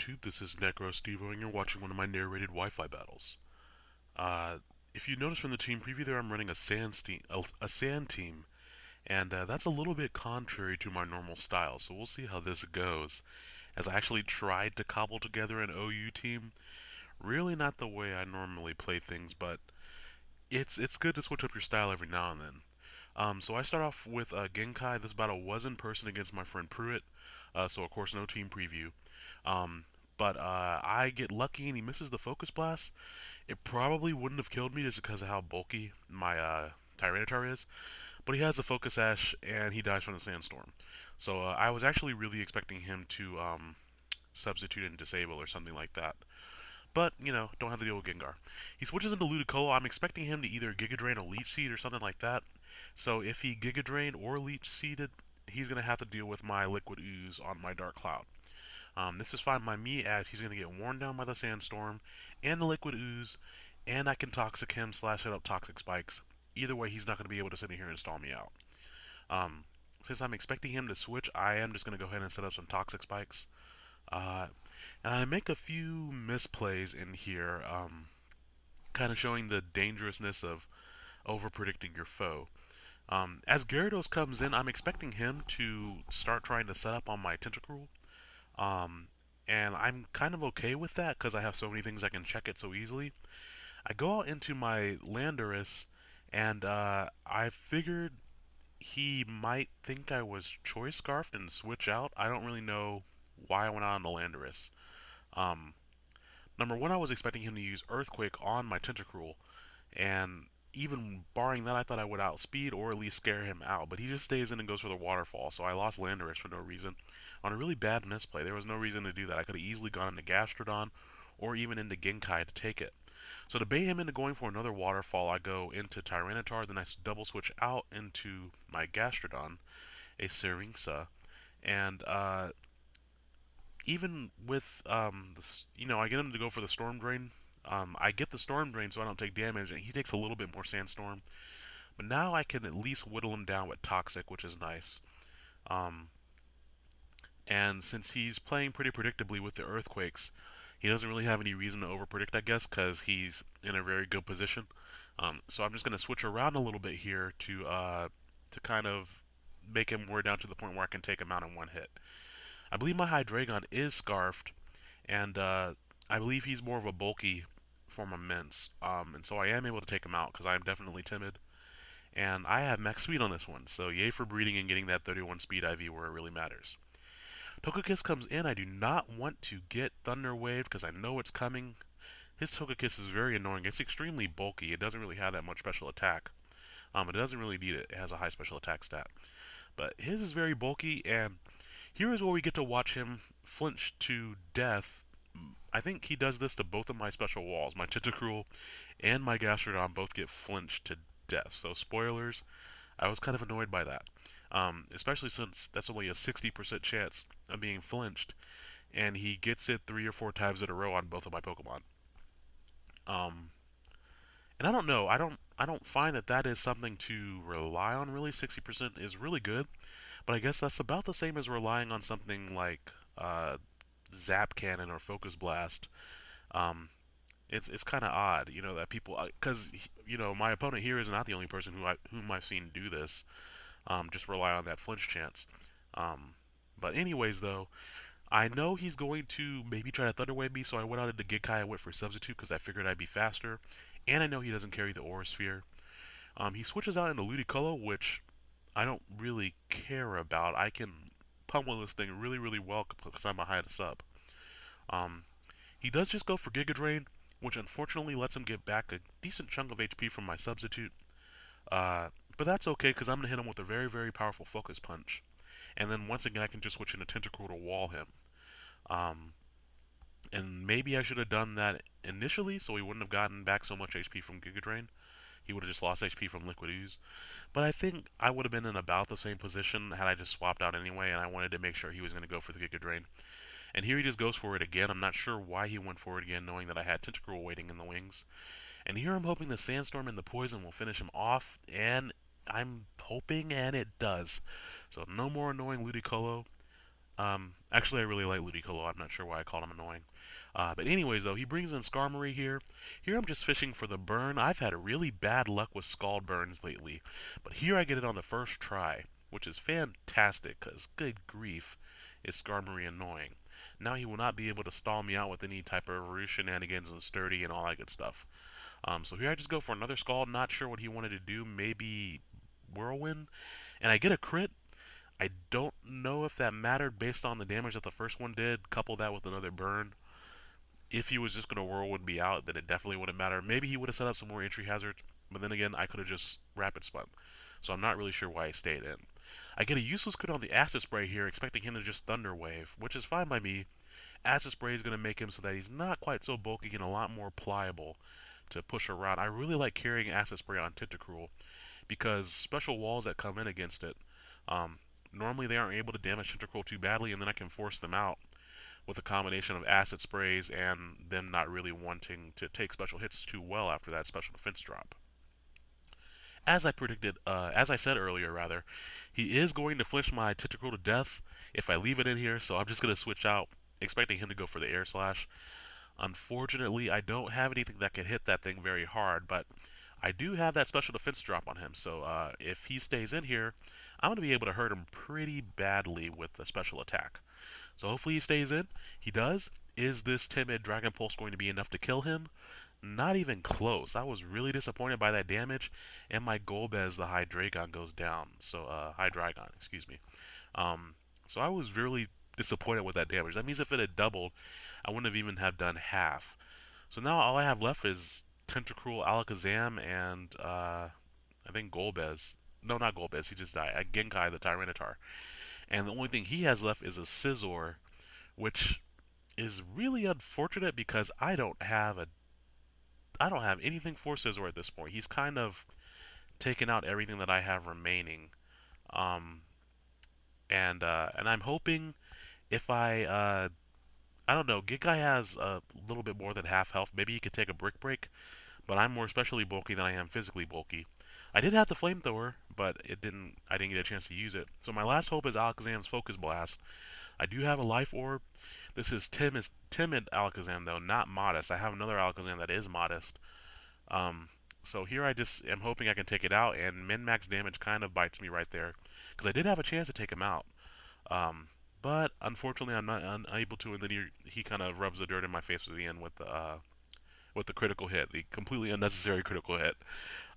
YouTube, this is Necrostevo, and you're watching one of my narrated Wi-Fi battles. Uh, if you notice from the team preview there, I'm running a sand team, and that's a little bit contrary to my normal style, so we'll see how this goes. As I actually tried to cobble together an OU team, really not the way I normally play things, but it's good to switch up your style every now and then. So I start off with Genkai. This battle was in person against my friend Pruitt, so of course no team preview. Um, but I get lucky and he misses the focus blast. It probably wouldn't have killed me just because of how bulky my Tyranitar is. But he has the focus ash and he dies from the sandstorm. So I was actually really expecting him to substitute and disable or something like that. But, don't have to deal with Gengar. He switches into Ludicolo. I'm expecting him to either Giga Drain or Leech Seed or something like that. So if he Giga Drained or Leech Seeded, he's going to have to deal with my Liquid Ooze on my Dark Cloud. This is fine by me as he's going to get worn down by the Sandstorm and the Liquid Ooze, and I can Toxic him slash hit up Toxic Spikes. Either way, he's not going to be able to sit in here and stall me out. Um, since I'm expecting him to switch, I am just going to go ahead and set up some Toxic Spikes. Uh, and I make a few misplays in here, kind of showing the dangerousness of over predicting your foe. As Gyarados comes in, I'm expecting him to start trying to set up on my Tentacruel. Um, and I'm kind of okay with that because I have so many things I can check it so easily. I go out into my Landorus, and I figured he might think I was Choice Scarfed and switch out. I don't really know why I went out on the Landorus. Um, Number one, I was expecting him to use Earthquake on my Tentacruel, and even barring that, I thought I would outspeed or at least scare him out. But he just stays in and goes for the waterfall, so I lost Landorus for no reason. On a really bad misplay, there was no reason to do that. I could have easily gone into Gastrodon or even into Genkai to take it. So to bait him into going for another waterfall, I go into Tyranitar, then I double switch out into my Gastrodon, a Syrinxa, and even with this, I get him to go for the Storm Drain. I get the Storm Drain so I don't take damage, and he takes a little bit more Sandstorm. But now I can at least whittle him down with Toxic, which is nice. Um, and since he's playing pretty predictably with the Earthquakes, he doesn't really have any reason to overpredict, I guess, because he's in a very good position. So I'm just going to switch around a little bit here to kind of make him wear down to the point where I can take him out in one hit. I believe my Hydreigon is Scarfed, and I believe he's more of a bulky form of Mince. And so I am able to take him out because I am definitely timid. And I have max speed on this one, so yay for breeding and getting that 31 speed IV where it really matters. Togekiss comes in. I do not want to get Thunder Wave because I know it's coming. His Togekiss is very annoying. It's extremely bulky. It doesn't really have that much special attack. It doesn't really need it. It has a high special attack stat. But his is very bulky, and here is where we get to watch him flinch to death. I think he does this to both of my special walls. My Tentacruel and my Gastrodon both get flinched to death. So spoilers, I was kind of annoyed by that. Especially since that's only a 60% chance of being flinched, and he gets it 3 or 4 times in a row on both of my Pokemon. Um, and I don't know. I don't find that that is something to rely on. Really, 60% is really good, but I guess that's about the same as relying on something like Zap Cannon or Focus Blast. Um, it's kind of odd, that people because my opponent here is not the only person whom I've seen do this. Just rely on that flinch chance. Um, but anyways, though, I know he's going to maybe try to Thunder Wave me, so I went out into Genkai. I went for Substitute because I figured I'd be faster, and I know he doesn't carry the Aura Sphere. He switches out into Ludicolo, which I don't really care about. I can pummel this thing really, really well because I'm a high sub. Um, he does just go for Giga Drain, which unfortunately lets him get back a decent chunk of HP from my substitute. Uh, but that's okay because I'm going to hit him with a very, very powerful Focus Punch. And then once again, I can just switch into Tentacruel to wall him. Um, and maybe I should have done that initially so he wouldn't have gotten back so much HP from Giga Drain. He would have just lost HP from Liquid Ooze. But I think I would have been in about the same position had I just swapped out anyway, and I wanted to make sure he was going to go for the Giga Drain. And here he just goes for it again. I'm not sure why he went for it again, knowing that I had Tentacruel waiting in the wings. And here I'm hoping the Sandstorm and the Poison will finish him off, and I'm hoping, and it does. So no more annoying Ludicolo. Actually, I really like Ludicolo. I'm not sure why I called him annoying. But anyways, though, he brings in Skarmory here. Here I'm just fishing for the burn. I've had really bad luck with Scald burns lately, but here I get it on the first try, which is fantastic, because good grief, is Skarmory annoying. Now he will not be able to stall me out with any type of Roost shenanigans and sturdy and all that good stuff. So here I just go for another Scald, not sure what he wanted to do, maybe Whirlwind, and I get a crit. I don't know if that mattered based on the damage that the first one did. Couple that with another burn. If he was just going to Whirlwind me out, then it definitely wouldn't matter. Maybe he would have set up some more entry hazard, but then again, I could have just Rapid Spun. So I'm not really sure why he stayed in. I get a useless crit on the Acid Spray here, expecting him to just Thunder Wave, which is fine by me. Acid Spray is going to make him so that he's not quite so bulky and a lot more pliable to push around. I really like carrying Acid Spray on Tentacruel because special walls that come in against it, um, normally they aren't able to damage Tentacruel too badly, and then I can force them out with a combination of acid sprays and them not really wanting to take special hits too well after that special defense drop. As I said earlier, rather, he is going to flinch my Tentacruel to death if I leave it in here, so I'm just going to switch out, expecting him to go for the Air Slash. Unfortunately, I don't have anything that can hit that thing very hard, but I do have that special defense drop on him, so if he stays in here, I'm going to be able to hurt him pretty badly with the special attack. So hopefully he stays in. He does. Is this timid Dragon Pulse going to be enough to kill him? Not even close. I was really disappointed by that damage, and my Golbez, the Hydreigon, goes down. So, Hydreigon, excuse me. So I was really disappointed with that damage. That means if it had doubled, I wouldn't have even have done half. So now all I have left is Tentacruel, Alakazam, and I think Golbez. No, not Golbez. He just died. Genkai, the Tyranitar. And the only thing he has left is a Scizor, which is really unfortunate because I don't have anything for Scizor at this point. He's kind of taken out everything that I have remaining. Um, and I'm hoping if I don't know, Genkai has a little bit more than half health. Maybe he could take a Brick Break, but I'm more specially bulky than I am physically bulky. I did have the flamethrower, but I didn't get a chance to use it. So my last hope is Alakazam's Focus Blast. I do have a Life Orb. This is timid Alakazam though, not modest. I have another Alakazam that is modest. Um, so here I just am hoping I can take it out, and min-max damage kind of bites me right there, because I did have a chance to take him out. Um, but unfortunately I'm not unable to, and then he kind of rubs the dirt in my face at the end with the critical hit, the completely unnecessary critical hit.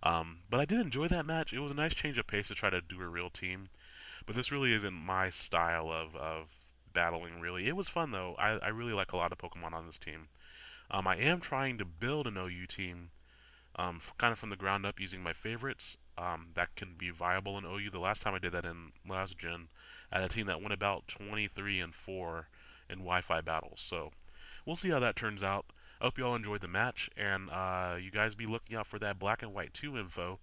But I did enjoy that match. It was a nice change of pace to try to do a real team. But this really isn't my style of battling, really. It was fun, though. I really like a lot of Pokemon on this team. I am trying to build an OU team kind of from the ground up using my favorites that can be viable in OU. The last time I did that in last gen, I had a team that went about 23 and 4 in Wi-Fi battles. So we'll see how that turns out. I hope you all enjoyed the match, and you guys be looking out for that Black and White 2 info.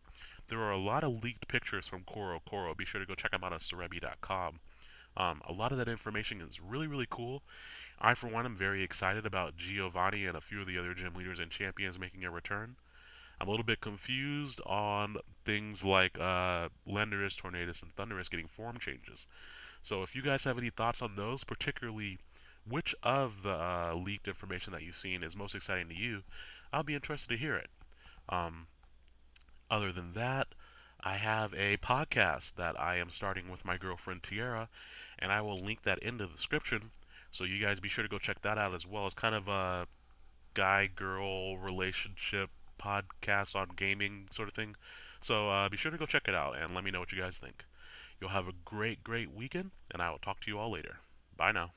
There are a lot of leaked pictures from Koro Koro. Be sure to go check them out on Cerebi.com. A lot of that information is really, really cool. I, for one, am very excited about Giovanni and a few of the other gym leaders and champions making a return. I'm a little bit confused on things like Landorus, Tornadus, and Thundurus getting form changes. So if you guys have any thoughts on those, particularly which of the leaked information that you've seen is most exciting to you, I'll be interested to hear it. Um, Other than that, I have a podcast that I am starting with my girlfriend Tiara, and I will link that in the description. So you guys be sure to go check that out as well. It's kind of a guy-girl relationship podcast on gaming sort of thing. So be sure to go check it out and let me know what you guys think. You'll have a great, great weekend, and I will talk to you all later. Bye now.